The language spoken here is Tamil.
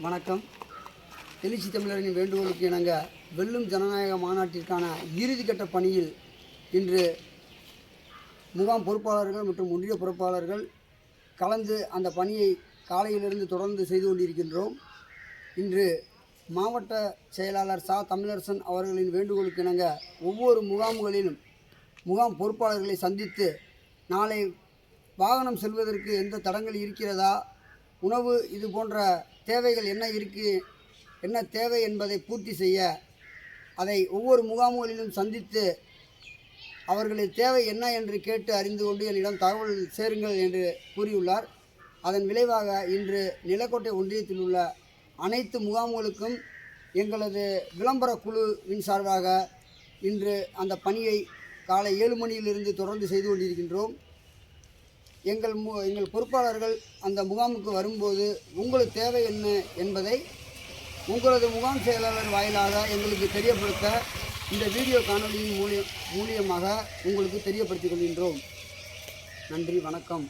வணக்கம். எழுச்சி தமிழரின் வேண்டுகோளுக்கு இணங்க வெல்லும் ஜனநாயக மாநாட்டிற்கான இறுதிக்கட்ட பணியில் இன்று முகாம் பொறுப்பாளர்கள் மற்றும் ஒன்றிய பொறுப்பாளர்கள் கலந்து அந்த பணியை காலையிலிருந்து தொடர்ந்து செய்து கொண்டிருக்கின்றோம். இன்று மாவட்ட செயலாளர் சா தமிழரசன் அவர்களின் வேண்டுகோளுக்கு இணங்க ஒவ்வொரு முகாம்களிலும் முகாம் பொறுப்பாளர்களை சந்தித்து நாளை வாகனம் செல்வதற்கு எந்த தடங்கள் இருக்கிறதா, உணவு இது போன்ற தேவைகள் என்ன தேவை என்பதை பூர்த்தி செய்ய அதை ஒவ்வொரு முகாம்களிலும் சந்தித்து அவர்களின் தேவை என்ன என்று கேட்டு அறிந்து கொண்டு என்னிடம் தகவல் சேருங்கள் என்று கூறியுள்ளார். அதன் விளைவாக இன்று நிலக்கோட்டை ஒன்றியத்தில் உள்ள அனைத்து முகாம்களுக்கும் எங்களது விளம்பர குழுவின் சார்பாக இன்று அந்த பணியை காலை 7 மணியிலிருந்து தொடர்ந்து செய்து கொண்டிருக்கின்றோம். எங்கள் பொறுப்பாளர்கள் அந்த முகாமுக்கு வரும்போது உங்களுக்கு தேவை என்ன என்பதை உங்களது முகாம் செயலாளர் வாயிலாக எங்களுக்கு தெரியப்படுத்த இந்த வீடியோ காணொலியின் மூலியமாக உங்களுக்கு தெரியப்படுத்திக் கொள்கின்றோம். நன்றி, வணக்கம்.